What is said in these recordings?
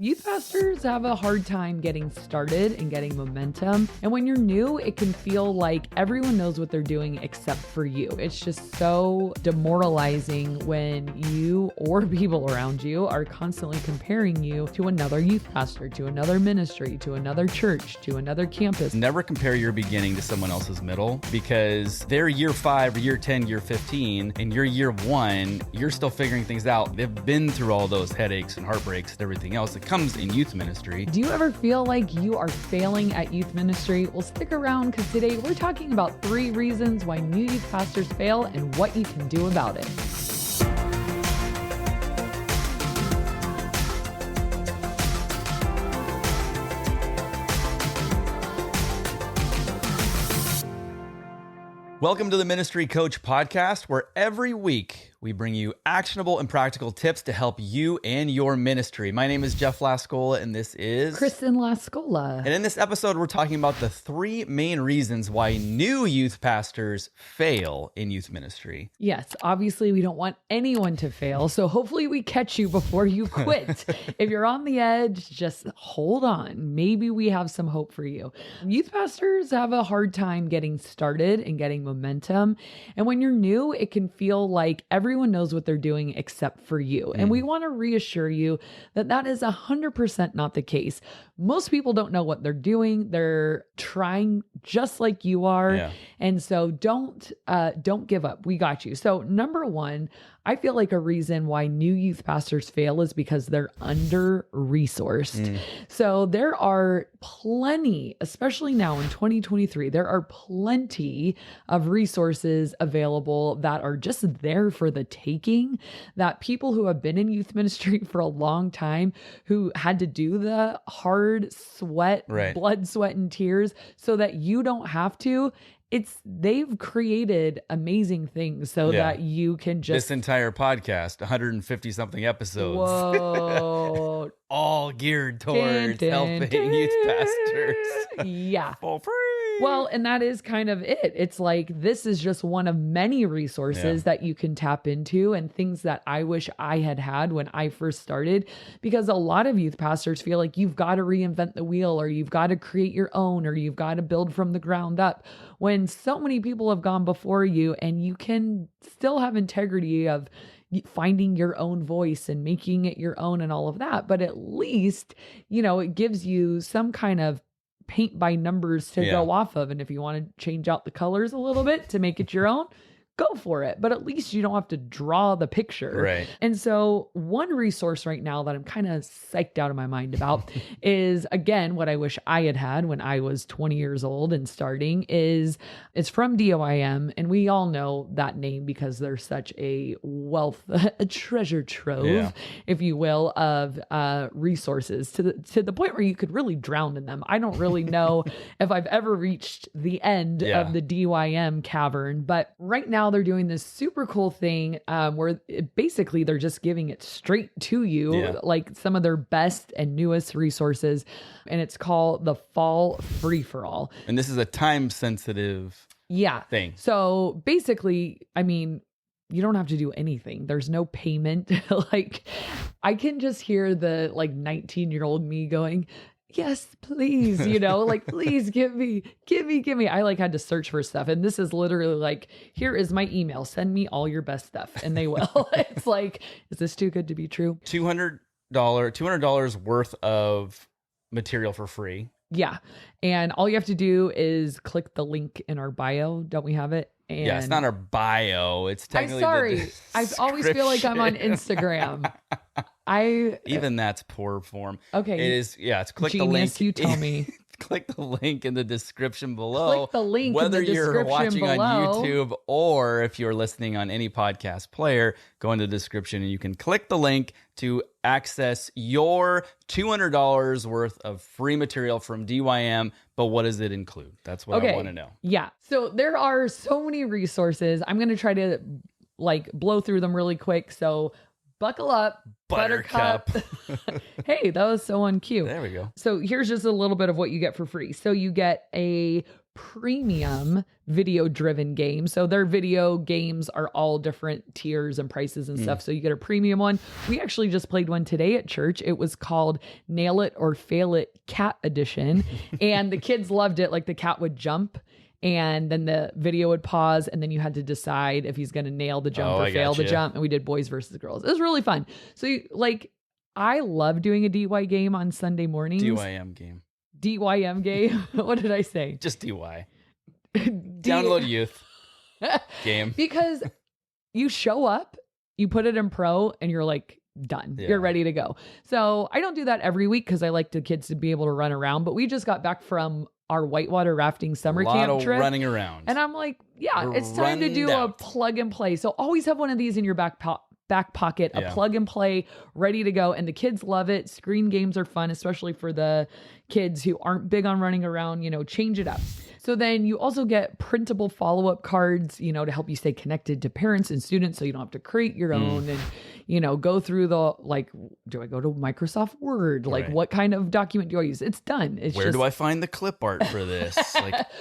Youth pastors have a hard time getting started and getting momentum. And when you're new, it can feel like everyone knows what they're doing except for you. It's just so demoralizing when you or people around you are constantly comparing you to another youth pastor, to another ministry, to another church, to another campus. Never compare your beginning to someone else's middle, because they're year 5 or year 10, year 15, and you're year 1, you're still figuring things out. They've been through all those headaches and heartbreaks and everything else that comes in youth ministry. Do you ever feel like you are failing at youth ministry? Well, stick around, because today we're talking about 3 reasons why new youth pastors fail and what you can do about it. Welcome to the Ministry Coach Podcast, where every week we bring you actionable and practical tips to help you and your ministry. My name is Jeff Lascola, and this is Kristen Lascola. And in this episode, we're talking about the 3 main reasons why new youth pastors fail in youth ministry. Yes, obviously we don't want anyone to fail, so hopefully we catch you before you quit. If you're on the edge, just hold on. Maybe we have some hope for you. Youth pastors have a hard time getting started and getting momentum. And when you're new, it can feel like everyone knows what they're doing except for you. And we want to reassure you that that is 100% not the case. Most people don't know what they're doing. They're trying just like you are. Yeah. And so don't give up. We got you. So number 1, I feel like a reason why new youth pastors fail is because they're under-resourced. So there are plenty, especially now in 2023, there are plenty of resources available that are just there for the taking, that people who have been in youth ministry for a long time, who had to do the hard sweat, blood, sweat, and tears so that you don't have to. They've created amazing things so that you can just... This entire podcast, 150 something episodes. Whoa. All geared towards helping youth pastors. Yeah. For free. Well, and that is kind of it. It's like, this is just one of many resources that you can tap into, and things that I wish I had when I first started, because a lot of youth pastors feel like you've got to reinvent the wheel, or you've got to create your own, or you've got to build from the ground up, when so many people have gone before you, and you can still have integrity of finding your own voice and making it your own and all of that. But at least, it gives you some kind of paint by numbers to go off of. And if you want to change out the colors a little bit to make it your own, go for it. But at least you don't have to draw the picture. Right. And so one resource right now that I'm kind of psyched out of my mind about is, again, what I wish I had when I was 20 years old and starting it's from DOIM. And we all know that name because they're such a wealth, a treasure trove, if you will, of resources to the point where you could really drown in them. I don't really know if I've ever reached the end of the DOIM cavern, but right now they're doing this super cool thing where basically they're just giving it straight to you, like some of their best and newest resources. And it's called the Fall Free for All. And this is a time sensitive thing. So basically, I mean, you don't have to do anything. There's no payment. Like, I can just hear the 19-year-old me going, yes, please, like, please give me. I had to search for stuff. And this is literally like, here is my email. Send me all your best stuff. And they will. It's like, is this too good to be true? $200 worth of material for free. Yeah. And all you have to do is click the link in our bio. Don't we have it? And it's not our bio. It's technically I always feel like I'm on Instagram. Even that's poor form. Okay. It is. Yeah. It's click Genius, the link. You tell me. Click the link in the description below. Click the link whether in the description you're watching below. on YouTube or if you're listening on any podcast player, go into the description and you can click the link to access your $200 worth of free material from DYM. But what does it include? That's what I want to know. Yeah. So there are so many resources. I'm going to try to blow through them really quick. So buckle up, Buttercup. Hey, that was so uncute. There we go. So here's just a little bit of what you get for free. So you get a premium video driven games. So their video games are all different tiers and prices and stuff. So you get a premium one. We actually just played one today at church. It was called Nail It or Fail It Cat Edition. And the kids loved it. Like the cat would jump and then the video would pause and then you had to decide if he's going to nail the jump or fail the jump. And we did boys versus girls. It was really fun. So I love doing a DY game on Sunday mornings. DYM game. DYM game. What did I say? Just DY. Download youth game. Because you show up, you put it in pro, and you're like done. Yeah. You're ready to go. So I don't do that every week because I like the kids to be able to run around. But we just got back from our whitewater rafting summer camp trip. Running around. And I'm like, yeah, it's time to do a plug and play. So always have one of these in your back pocket, a plug and play, ready to go. And the kids love it. Screen games are fun, especially for the kids who aren't big on running around, change it up. So then you also get printable follow-up cards, to help you stay connected to parents and students so you don't have to create your own and, go through the, do I go to Microsoft Word? What kind of document do I use? It's done. Where do I find the clip art for this?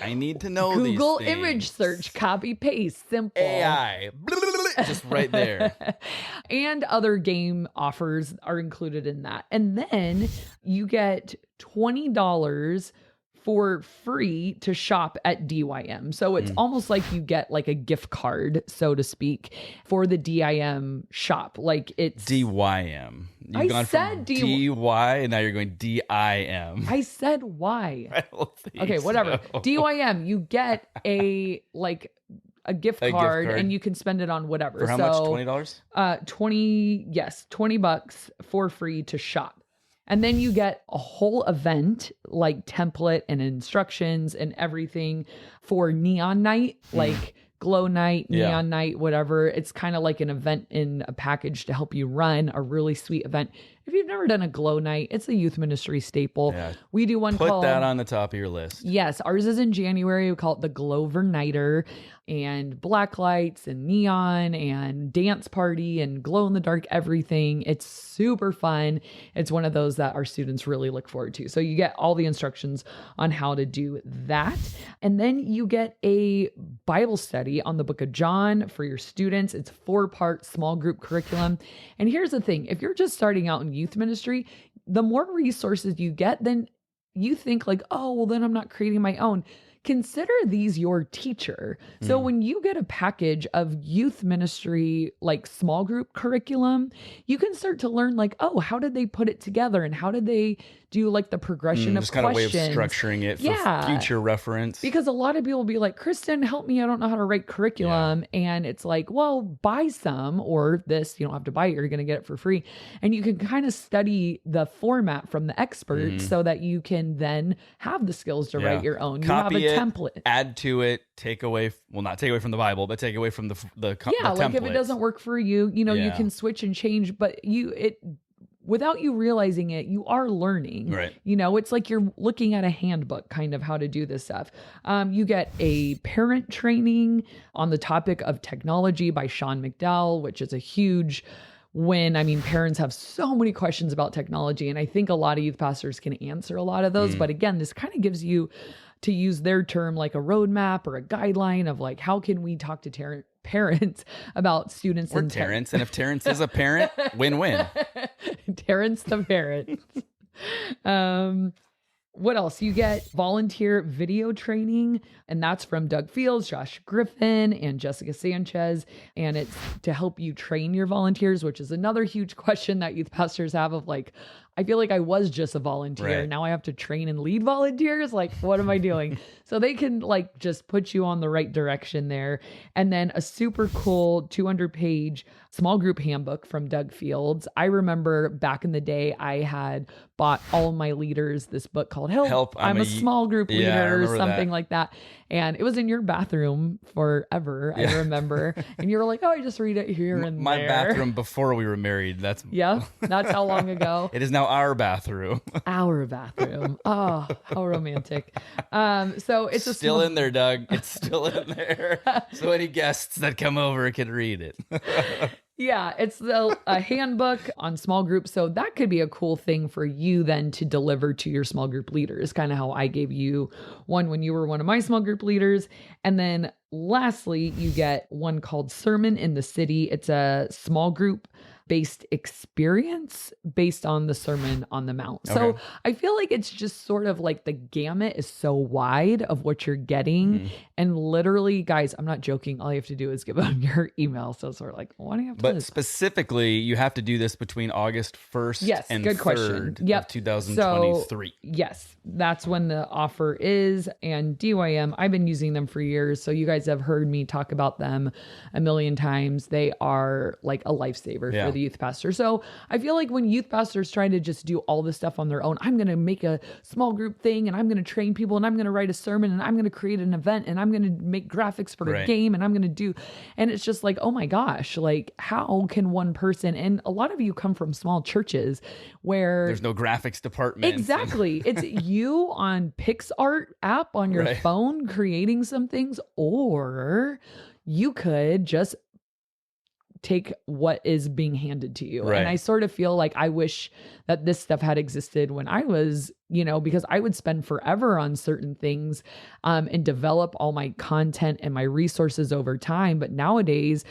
I need to know Google these things. image search, copy, paste, simple. AI. Just right there. And other game offers are included in that. And then you get $20 for free to shop at DYM. So it's almost like you get like a gift card, so to speak, for the DIM shop. It's DYM. You've gone from DY and now you're going DIM. I said why. I don't think okay, whatever. So. DYM, you get a gift card and you can spend it on whatever. For how much? $20? $20 for free to shop. And then you get a whole event like template and instructions and everything for neon night, like glow night, neon night, whatever. It's kind of like an event in a package to help you run a really sweet event. If you've never done a glow night, it's a youth ministry staple. Yeah. We do one Put that on the top of your list. Yes. Ours is in January. We call it the Glover Nighter, and black lights and neon and dance party and glow in the dark, everything. It's super fun. It's one of those that our students really look forward to. So you get all the instructions on how to do that. And then you get a Bible study on the book of John for your students. It's 4-part small group curriculum. And here's the thing. If you're just starting out in youth ministry, the more resources you get, then you think oh, well, then I'm not creating my own. Consider these your teacher. So when you get a package of youth ministry, small group curriculum, you can start to learn oh, how did they put it together? And how did they do the progression of just kind questions? of way of structuring it for future reference. Because a lot of people will be like, Kristen, help me. I don't know how to write curriculum. Yeah. And it's well, buy some or this, you don't have to buy it. You're going to get it for free. And you can kind of study the format from the experts so that you can then have the skills to write your own. Copy you have a template. Add to it, take away, not take away from the Bible, but take away from the template. If it doesn't work for you, you can switch and change, but without you realizing it, you are learning. Right. It's like you're looking at a handbook, kind of how to do this stuff. You get a parent training on the topic of technology by Sean McDowell, which is a huge win. I mean, parents have so many questions about technology, and I think a lot of youth pastors can answer a lot of those. But again, this kind of gives you, to use their term, a roadmap or a guideline of how can we talk to parents about students and Terrence. And if Terrence is a parent, win-win. Terrence the parent. What else? You get volunteer video training, and that's from Doug Fields, Josh Griffin, and Jessica Sanchez. And it's to help you train your volunteers, which is another huge question that youth pastors have of I feel like I was just a volunteer. Right. Now I have to train and lead volunteers. What am I doing? So they can just put you on the right direction there. And then a super cool 200-page small group handbook from Doug Fields. I remember back in the day, I had bought all my leaders this book called Help. I'm a small group leader, or something like that. And it was in your bathroom forever, I remember. And you were like, oh, I just read it here and there. My bathroom before we were married. That's how long ago. It is now our bathroom. Our bathroom. Oh, how romantic. So it's still in there, Doug. It's still in there. So any guests that come over can read it. Yeah, it's a handbook on small groups. So that could be a cool thing for you then to deliver to your small group leaders, kind of how I gave you one when you were one of my small group leaders. And then lastly, you get one called Sermon in the City. It's a small group based experience based on the Sermon on the Mount. So Okay. I feel like it's just sort of like the gamut is so wide of what you're getting. Mhm. And literally, guys, I'm not joking. All you have to do is give them your email. So it's sort of like, why do you have to do But this? specifically, you have to do this between August 1st Yes, and good 3rd question. of Yep. 2023. Yes, that's when the offer is. And DYM, I've been using them for years. So you guys have heard me talk about them a million times. They are like a lifesaver Yeah. for the youth pastor. So I feel like when youth pastors try to just do all this stuff on their own, I'm going to make a small group thing and I'm going to train people and I'm going to write a sermon and I'm going to create an event and I'm going to make graphics for a Right. game and I'm going to do, and it's just like, oh my gosh, like how can one person, and a lot of you come from small churches where There's no graphics department. exactly. It's you on PixArt app on your Right. phone creating some things, or you could just take what is being handed to you. Right. And I sort of feel like I wish that this stuff had existed when I was, because I would spend forever on certain things and develop all my content and my resources over time. But nowadays,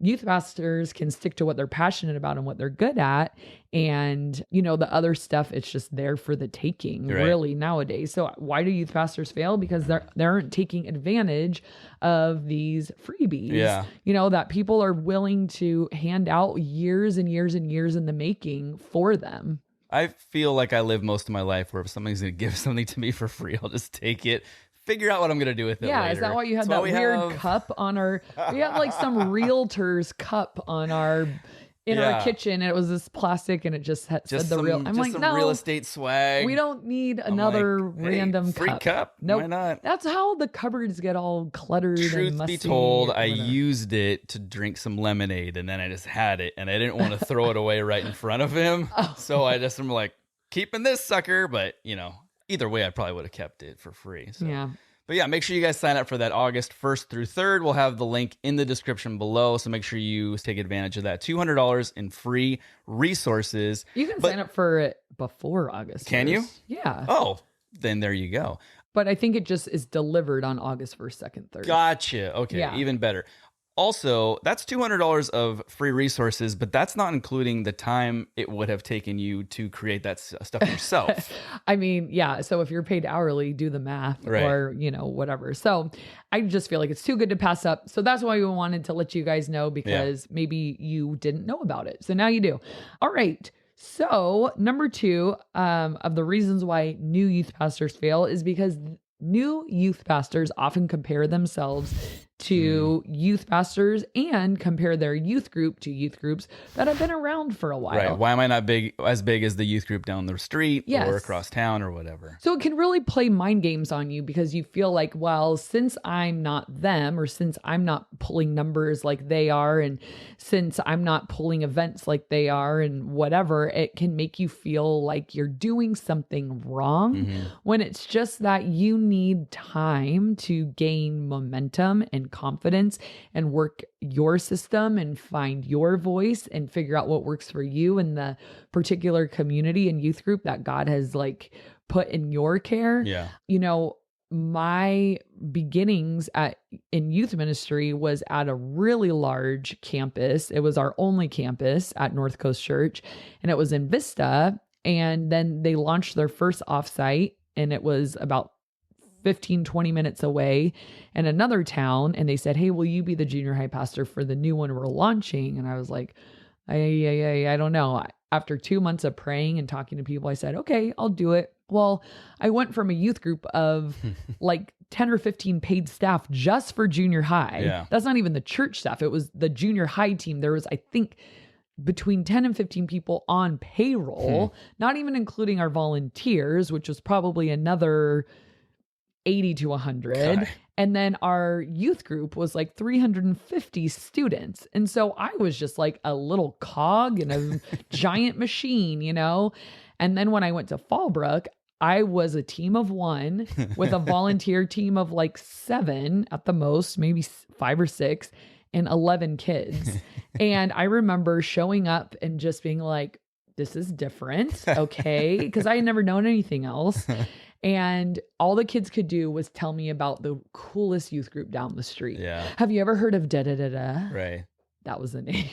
youth pastors can stick to what they're passionate about and what they're good at. And, the other stuff, it's just there for the taking, Right. really, nowadays. So why do youth pastors fail? Because they aren't taking advantage of these freebies, Yeah. that people are willing to hand out years and years and years in the making for them. I feel like I live most of my life where if somebody's going to give something to me for free, I'll just take it, figure out what I'm going to do with it Yeah, later. is that why you had That's that why weird have- cup on our? We had like some realtor's cup on our in Yeah. our kitchen, and it was this plastic, and it just said Just the some, real. I'm just like, some no, real estate swag. we don't need I'm another like, hey, random free cup. Nope. Why not? That's how the cupboards get all cluttered. and Truth musty be told, or I whatever. used it to drink some lemonade, and then I just had it, and I didn't want to throw it away right in front of him. Oh. So I just am like, keeping this sucker. But, either way, I probably would have kept it for free. So. Yeah. But yeah, make sure you guys sign up for that August 1st through 3rd. We'll have the link in the description below. So make sure you take advantage of that. $200 in free resources. You can But- sign up for it before August. Can you? 1st. Yeah. Oh, then there you go. But I think it just is delivered on August 1st, 2nd, 3rd. Gotcha. Okay, Yeah. even better. Also, that's $200 of free resources, but that's not including the time it would have taken you to create that stuff yourself. I mean, yeah. So if you're paid hourly, do the math Right. or, whatever. So I just feel like it's too good to pass up. So that's why we wanted to let you guys know, because maybe you didn't know about it. So now you do. All right. So number 2 of the reasons why new youth pastors fail is because new youth pastors often compare themselves to youth pastors and compare their youth group to youth groups that have been around for a while. Right. Why am I not as big as the youth group down the street Yes. or across town or whatever? So it can really play mind games on you because you feel like, well, since I'm not them, or since I'm not pulling numbers like they are, and since I'm not pulling events like they are and whatever, it can make you feel like you're doing something wrong when it's just that you need time to gain momentum and confidence and work your system and find your voice and figure out what works for you in the particular community and youth group that God has put in your care. Yeah. My beginnings in youth ministry was at a really large campus. It was our only campus at North Coast Church, and it was in Vista. And then they launched their first offsite, and it was about 15, 20 minutes away in another town. And they said, hey, will you be the junior high pastor for the new one we're launching? And I was like, I don't know. After 2 months of praying and talking to people, I said, okay, I'll do it. Well, I went from a youth group of like 10 or 15 paid staff just for junior high. Yeah. That's not even the church staff. It was the junior high team. There was, I think, between 10 and 15 people on payroll, not even including our volunteers, which was probably another 80 to 100. Okay. And then our youth group was like 350 students. And so I was just like a little cog in a giant machine, And then when I went to Fallbrook, I was a team of 1 with a volunteer team of like 7 at the most, maybe 5 or 6. and 11 kids. And I remember showing up and just being like, this is different. Okay. Because I had never known anything else. And all the kids could do was tell me about the coolest youth group down the street. Yeah. Have you ever heard of da da da da? Right. That was the name.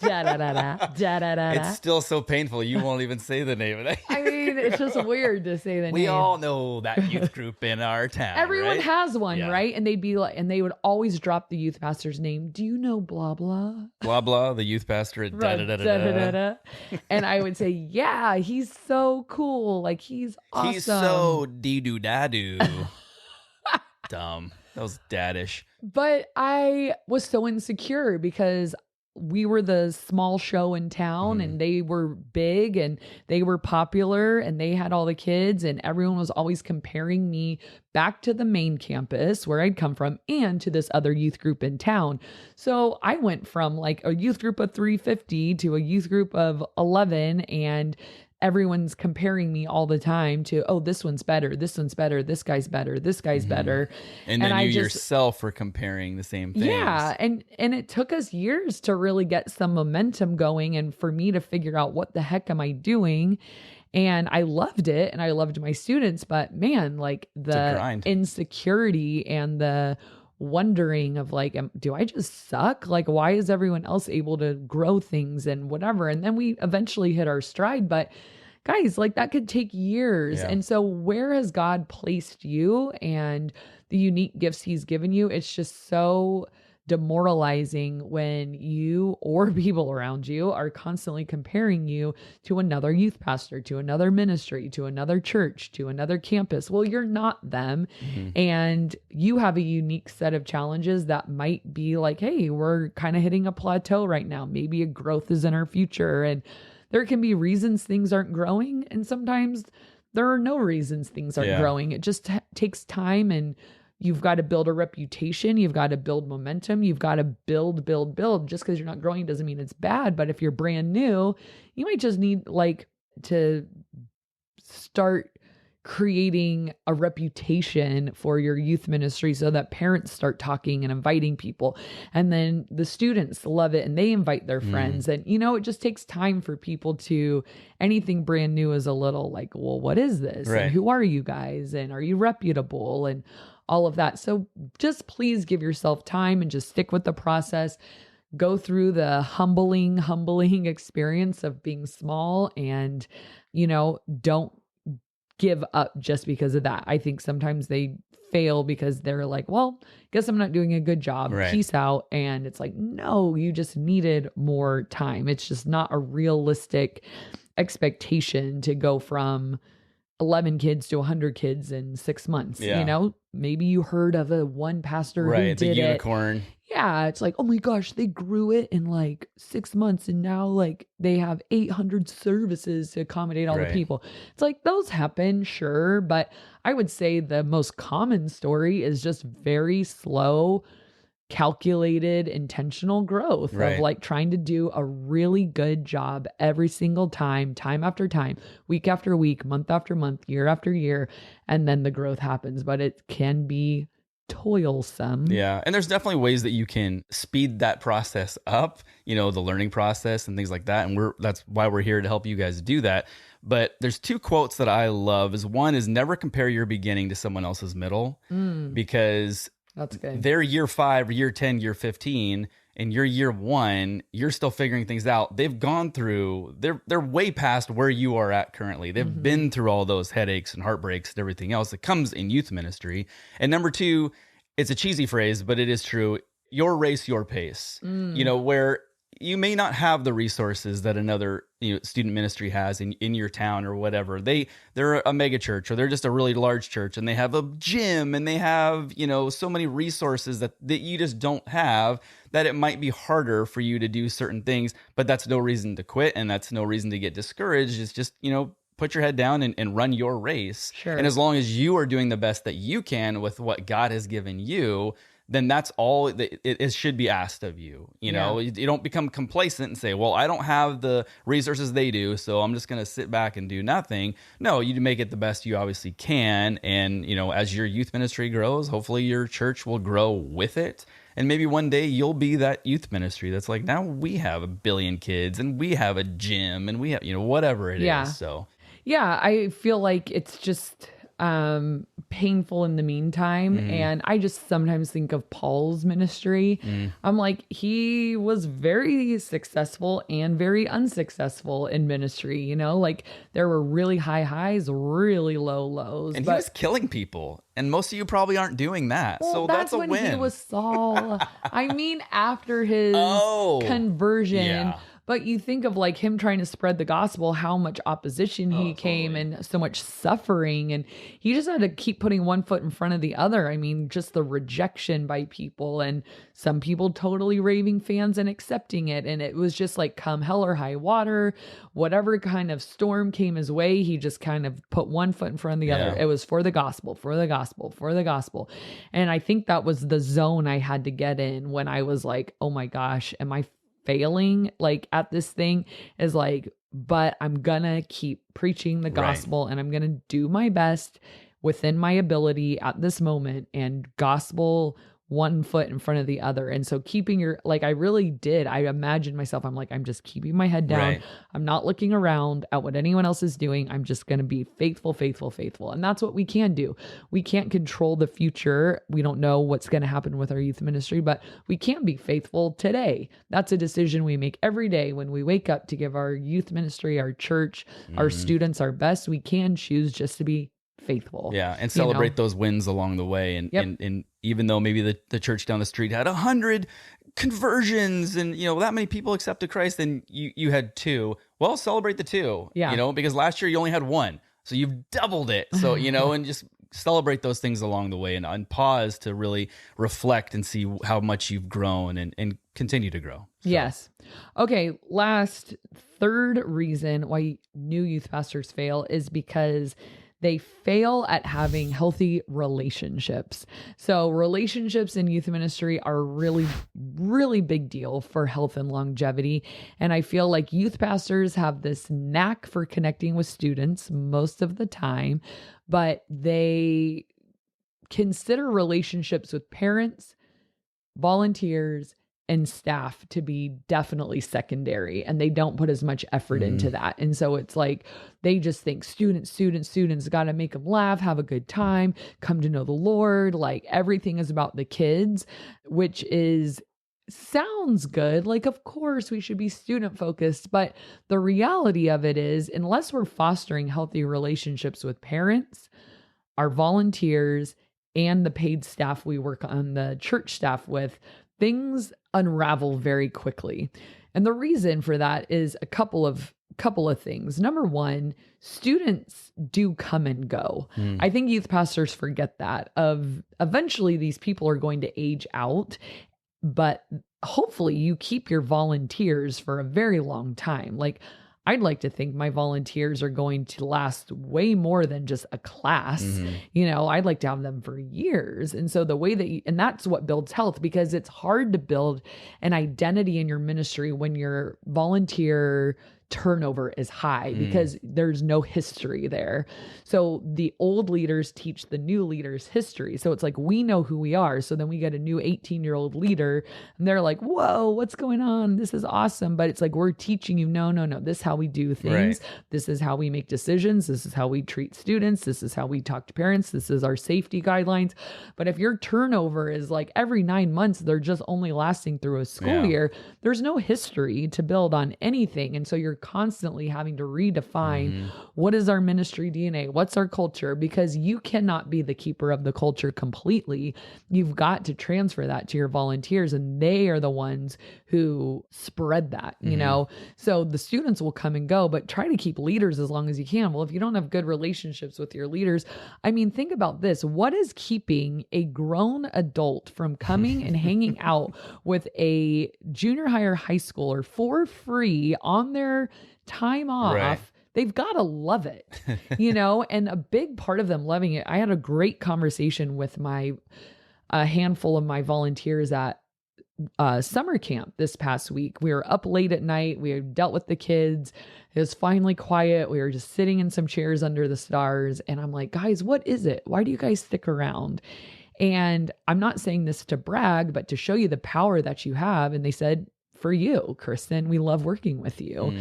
Da da da da da da da. It's still so painful. You won't even say the name of it. I mean, it's just weird to say the name. We all know that youth group in our town. Everyone right? has one, right? And they'd be like, and they would always drop the youth pastor's name. Do you know blah blah? Blah blah, the youth pastor at da da da da da. And I would say, yeah, he's so cool. Like he's awesome. He's so dee doo da doo. Dumb. That was daddish. But I was so insecure because we were the small show in town and they were big and they were popular and they had all the kids and everyone was always comparing me back to the main campus where I'd come from and to this other youth group in town. So I went from like a youth group of 350 to a youth group of 11, and everyone's comparing me all the time to, oh, this one's better, this one's better, this guy's better, this guy's better. And then you yourself were comparing the same things. Yeah. And it took us years to really get some momentum going and for me to figure out what the heck am I doing. And I loved it and I loved my students, but man, like the insecurity and the wondering of like, do I just suck? Like, why is everyone else able to grow things and whatever? And then we eventually hit our stride, but guys, like that could take years. Yeah. And so where has God placed you and the unique gifts he's given you? It's just so demoralizing when you or people around you are constantly comparing you to another youth pastor, to another ministry, to another church, to another campus. Well, you're not them. And you have a unique set of challenges that might be like, hey, we're kind of hitting a plateau right now. Maybe a growth is in our future. And there can be reasons things aren't growing. And sometimes there are no reasons things aren't growing. It just takes time, and you've got to build a reputation. You've got to build momentum. You've got to build. Just because you're not growing doesn't mean it's bad. But if you're brand new, you might just need like to start creating a reputation for your youth ministry so that parents start talking and inviting people. And then the students love it and they invite their friends. And, you know, it just takes time for people to, anything brand new is a little like, well, what is this? Right. And who are you guys? And are you reputable? And all of that. So just please give yourself time and just stick with the process. Go through the humbling experience of being small, and, you know, don't give up just because of that. I think sometimes they fail because they're like, well, guess I'm not doing a good job. Right. Peace out. And it's like, no, you just needed more time. It's just not a realistic expectation to go from 11 kids to 100 kids in 6 months. You know, maybe you heard of one pastor who did the unicorn. Yeah, it's like, oh my gosh, they grew it in like 6 months and now like they have 800 services to accommodate all the people. It's like those happen, sure, but I would say the most common story is just very slow, calculated, intentional growth of like trying to do a really good job every single time after time, week after week, month after month, year after year, and then the growth happens. But it can be toilsome. Yeah. And there's definitely ways that you can speed that process up, you know, the learning process and things like that. And that's why we're here to help you guys do that. But there's two quotes that I love. One is never compare your beginning to someone else's middle, because that's good. They're year 5, year 10, year 15, and you're year 1, you're still figuring things out. They've gone through, they're way past where you are at currently. They've been through all those headaches and heartbreaks and everything else that comes in youth ministry. And number 2, it's a cheesy phrase, but it is true. Your race, your pace. You know, where you may not have the resources that another student ministry has in your town or whatever. They're a mega church, or they're just a really large church, and they have a gym and they have, so many resources that you just don't have, that it might be harder for you to do certain things. But that's no reason to quit, and that's no reason to get discouraged. It's just, put your head down and run your race. Sure. And as long as you are doing the best that you can with what God has given you, then that's all it should be asked of you. You know, you don't become complacent and say, well, I don't have the resources they do, so I'm just going to sit back and do nothing. No, you make it the best you obviously can. And, you know, as your youth ministry grows, hopefully your church will grow with it. And maybe one day you'll be that youth ministry that's like, now we have 1 billion kids and we have a gym and we have, you know, whatever it is. So, yeah, I feel like it's just painful in the meantime. And I just sometimes think of Paul's ministry. I'm like, he was very successful and very unsuccessful in ministry. You know, like there were really high highs, really low lows. And he was killing people. And most of you probably aren't doing that. Well, so that's a when win. He was Saul. I mean, after his conversion. Yeah. But you think of like him trying to spread the gospel, how much opposition he came and so much suffering. And he just had to keep putting one foot in front of the other. I mean, just the rejection by people and some people totally raving fans and accepting it. And it was just like come hell or high water, whatever kind of storm came his way, he just kind of put one foot in front of the other. It was for the gospel, for the gospel, for the gospel. And I think that was the zone I had to get in when I was like, oh my gosh, am I failing like at this thing? Is like, but I'm gonna keep preaching the gospel and I'm gonna do my best within my ability at this moment and gospel one foot in front of the other. And so keeping your, like, I really did. I imagined myself, I'm like, I'm just keeping my head down. I'm not looking around at what anyone else is doing. I'm just going to be faithful, faithful, faithful. And that's what we can do. We can't control the future. We don't know what's going to happen with our youth ministry, but we can be faithful today. That's a decision we make every day when we wake up to give our youth ministry, our church, our students our best. We can choose just to be faithful. Yeah. And celebrate those wins along the way. And, and even though maybe the church down the street had 100 conversions and, you know, that many people accepted Christ, then you had 2. Well, celebrate the 2, you know, because last year you only had 1. So you've doubled it. So, you know, and just celebrate those things along the way and pause to really reflect and see how much you've grown and continue to grow. So. Yes. Okay. Third reason why new youth pastors fail is because they fail at having healthy relationships. So relationships in youth ministry are really, really big deal for health and longevity. And I feel like youth pastors have this knack for connecting with students most of the time, but they consider relationships with parents, volunteers, and staff to be definitely secondary, and they don't put as much effort into that. And so it's like, they just think students got to make them laugh, have a good time, come to know the Lord. Like everything is about the kids, which sounds good. Like, of course we should be student focused, but the reality of it is, unless we're fostering healthy relationships with parents, our volunteers, and the paid staff we work on the church staff with, things unravel very quickly. And the reason for that is a couple of things. Number one, students do come and go. I think youth pastors forget that eventually these people are going to age out, but hopefully you keep your volunteers for a very long time. Like, I'd like to think my volunteers are going to last way more than just a class. You know, I'd like to have them for years. And so the way that and that's what builds health, because it's hard to build an identity in your ministry when your volunteer turnover is high because there's no history there. So the old leaders teach the new leaders history. So it's like, we know who we are. So then we get a new 18-year-old leader and they're like, whoa, what's going on? This is awesome. But it's like, we're teaching you, no, this is how we do things. This is how we make decisions. This is how we treat students. This is how we talk to parents. This is our safety guidelines. But if your turnover is like every 9 months, they're just only lasting through a school year, there's no history to build on anything. And so you're constantly having to redefine what is our ministry DNA, what's our culture, because you cannot be the keeper of the culture completely. You've got to transfer that to your volunteers, and they are the ones who spread that, you know? So the students will come and go, but try to keep leaders as long as you can. Well, if you don't have good relationships with your leaders, I mean, think about this. What is keeping a grown adult from coming and hanging out with a junior high or high schooler for free on their time off? They've got to love it, you know? And a big part of them loving it. I had a great conversation with my a handful of my volunteers at summer camp this past week. We were up late at night. We had dealt with the kids. It was finally quiet. We were just sitting in some chairs under the stars. And I'm like, guys, what is it? Why do you guys stick around? And I'm not saying this to brag, but to show you the power that you have. And they said, for you, Kristen, we love working with you.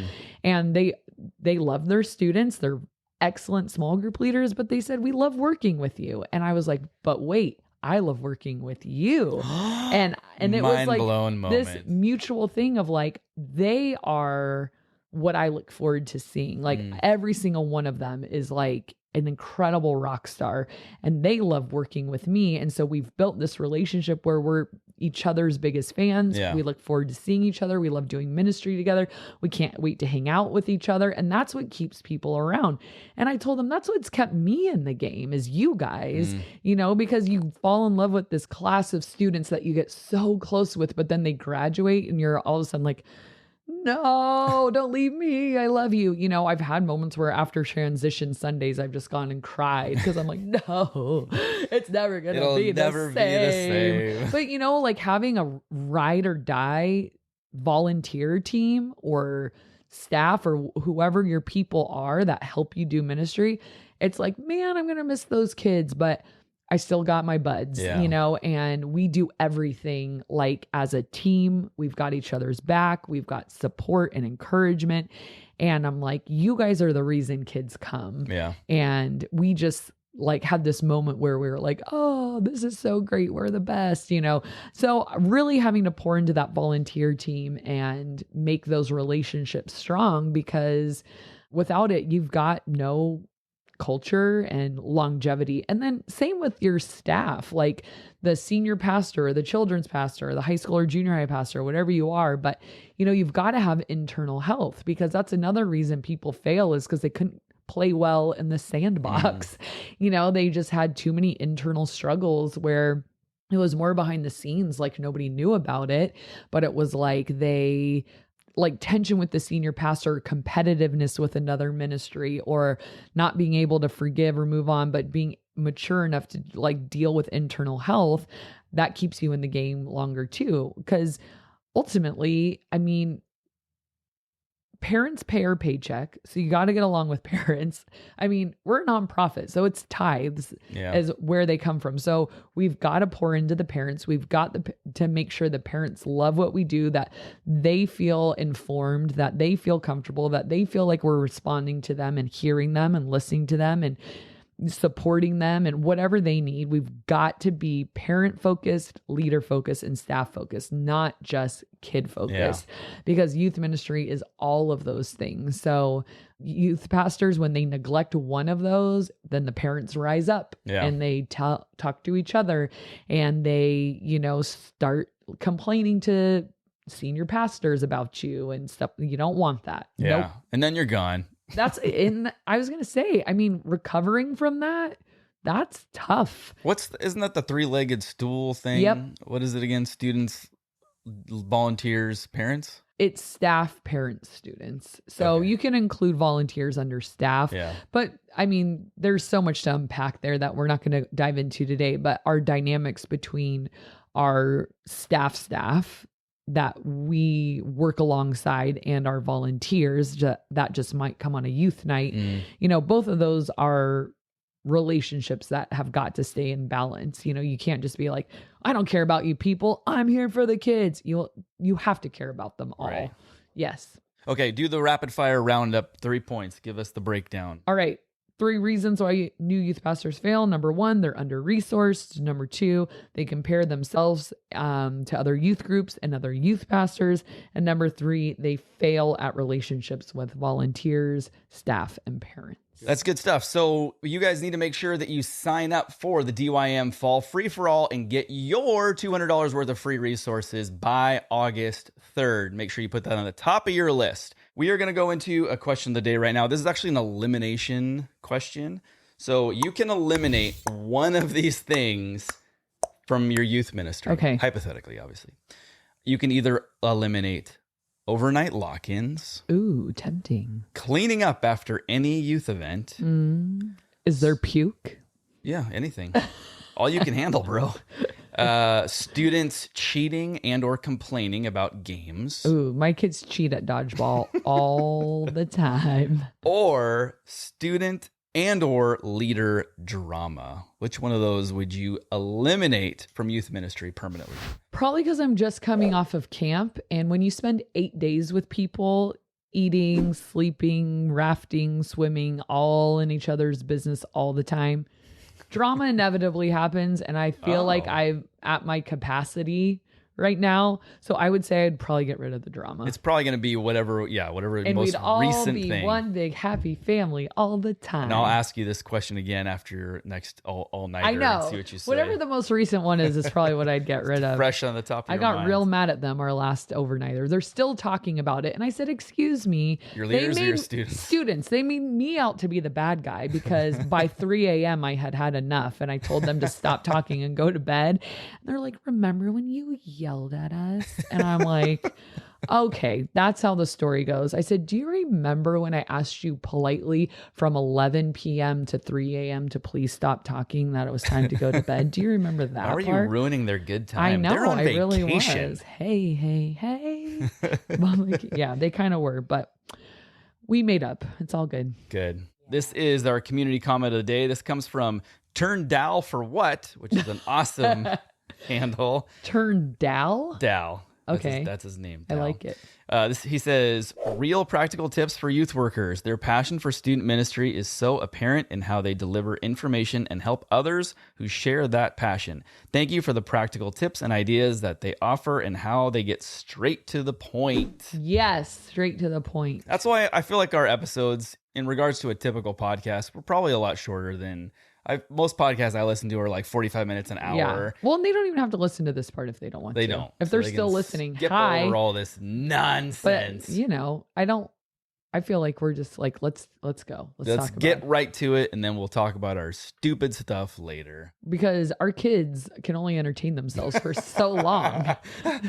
And they love their students. They're excellent small group leaders, but they said, we love working with you. And I was like, but wait, I love working with you. And it was like this mutual thing of like, they are what I look forward to seeing. Like every single one of them is like an incredible rock star, and they love working with me. And so we've built this relationship where we're each other's biggest fans. Yeah. We look forward to seeing each other. We love doing ministry together. We can't wait to hang out with each other. And that's what keeps people around. And I told them that's what's kept me in the game is you guys, you know, because you fall in love with this class of students that you get so close with, but then they graduate and you're all of a sudden like, no, don't leave me. I love you. You know, I've had moments where after transition Sundays, I've just gone and cried because I'm like, no, it's never going to be the same. But, you know, like having a ride or die volunteer team or staff or whoever your people are that help you do ministry, it's like, man, I'm going to miss those kids, but I still got my buds, you know, and we do everything like as a team. We've got each other's back. We've got support and encouragement. And I'm like, you guys are the reason kids come. Yeah. And we just like had this moment where we were like, oh, this is so great. We're the best, you know? So really having to pour into that volunteer team and make those relationships strong, because without it, you've got no culture and longevity. And then same with your staff, like the senior pastor or the children's pastor or the high school or junior high pastor, whatever you are. But, you know, you've got to have internal health, because that's another reason people fail is because they couldn't play well in the sandbox. You know, they just had too many internal struggles where it was more behind the scenes, like nobody knew about it, but it was like like tension with the senior pastor, competitiveness with another ministry, or not being able to forgive or move on, but being mature enough to like deal with internal health, that keeps you in the game longer too. Because ultimately, I mean, parents pay our paycheck, so you got to get along with parents. I mean, we're a nonprofit, so it's tithes is where they come from. So we've got to pour into the parents. We've got to make sure the parents love what we do, that they feel informed, that they feel comfortable, that they feel like we're responding to them and hearing them and listening to them and supporting them and whatever they need. We've got to be parent focused, leader focused, and staff focused, not just kid focused, because youth ministry is all of those things. So youth pastors, when they neglect one of those, then the parents rise up and they talk to each other, and they, you know, start complaining to senior pastors about you and stuff. You don't want that. Yeah. Nope. And then you're gone. That's in, I was going to say, I mean, recovering from that's tough. Isn't that the 3-legged stool thing? Yep. What is it again? Students, volunteers, parents? It's staff, parents, students. So you can include volunteers under staff. Yeah. But I mean, there's so much to unpack there that we're not going to dive into today, but our dynamics between our staff that we work alongside and our volunteers that just might come on a youth night. You know, both of those are relationships that have got to stay in balance. You know, you can't just be like, I don't care about you people, I'm here for the kids. You have to care about them all. Right. Yes. Okay, do the rapid fire roundup. 3 points. Give us the breakdown. All right. 3 reasons why new youth pastors fail. Number 1, they're under-resourced. Number 2, they compare themselves to other youth groups and other youth pastors. And number 3, they fail at relationships with volunteers, staff, and parents. That's good stuff. So you guys need to make sure that you sign up for the DYM Fall Free-for-All and get your $200 worth of free resources by August 3rd. Make sure you put that on the top of your list. We are going to go into a question of the day right now. This is actually an elimination question. So you can eliminate one of these things from your youth ministry. Okay. Hypothetically, obviously. You can either eliminate overnight lock-ins. Ooh, tempting. Cleaning up after any youth event. Is there puke? Yeah, anything. All you can handle, bro. Students cheating and or complaining about games. Ooh, my kids cheat at dodgeball all the time. Or student and or leader drama. Which one of those would you eliminate from youth ministry permanently? Probably because I'm just coming off of camp. And when you spend 8 days with people, eating, sleeping, rafting, swimming, all in each other's business all the time, drama inevitably happens. And I feel like I'm at my capacity right now. So I would say I'd probably get rid of the drama. It's probably going to be whatever And most we'd all recent be thing. one big happy family all the time. And I'll ask you this question again after your next all-nighter I know. and see what you say. Whatever the most recent one is probably what I'd get rid of. Fresh on the top of I your got mind. real mad at them our last overnighter. They're still talking about it. And I said, excuse me. Your leaders or your students? Students. They made me out to be the bad guy because by 3 a.m. I had had enough. And I told them to stop talking and go to bed. And they're like, remember when you yelled at us? And I'm like, okay, that's how the story goes. I said, do you remember when I asked you politely from 11 p.m. to 3 a.m. to please stop talking, that it was time to go to bed? Do you remember that How are you part? ruining their good time? I know, They're on I vacation. really was. Hey. Well, like, yeah, they kind of were, but we made up. It's all good. Good. This is our community comment of the day. This comes from Turn Dal for What, which is an awesome handle. Turn Dal? Dal. Okay. That's his name. I Dal. like it. He says, real practical tips for youth workers. Their passion for student ministry is so apparent in how they deliver information and help others who share that passion. Thank you for the practical tips and ideas that they offer and how they get straight to the point. Yes, straight to the point. That's why I feel like our episodes, in regards to a typical podcast, were probably a lot shorter than most podcasts I listen to are like 45 minutes, an hour. Yeah. Well, and they don't even have to listen to this part if they don't want to. They don't. If So they're they still can listening, skip hi. over all this nonsense. But, I feel like we're just like, let's go. Let's talk about get it. right to it, and then we'll talk about our stupid stuff later. Because our kids can only entertain themselves for so long.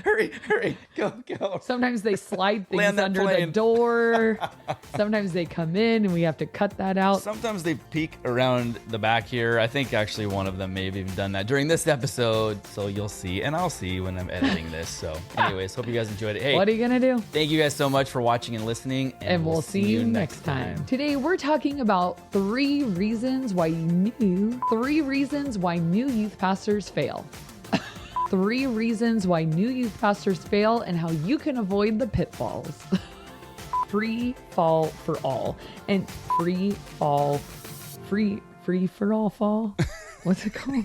Hurry, go. Sometimes they slide things Land that under the plane. door. Sometimes they come in and we have to cut that out. Sometimes they peek around the back here. I think actually one of them may have even done that during this episode. So you'll see, and I'll see when I'm editing this. So anyways, hope you guys enjoyed it. Hey, What are you going to do? thank you guys so much for watching and listening. And we'll see you next time. Today we're talking about 3 reasons why new youth pastors fail. 3 reasons why new youth pastors fail and how you can avoid the pitfalls. Free fall for all. And free for all fall. What's it called?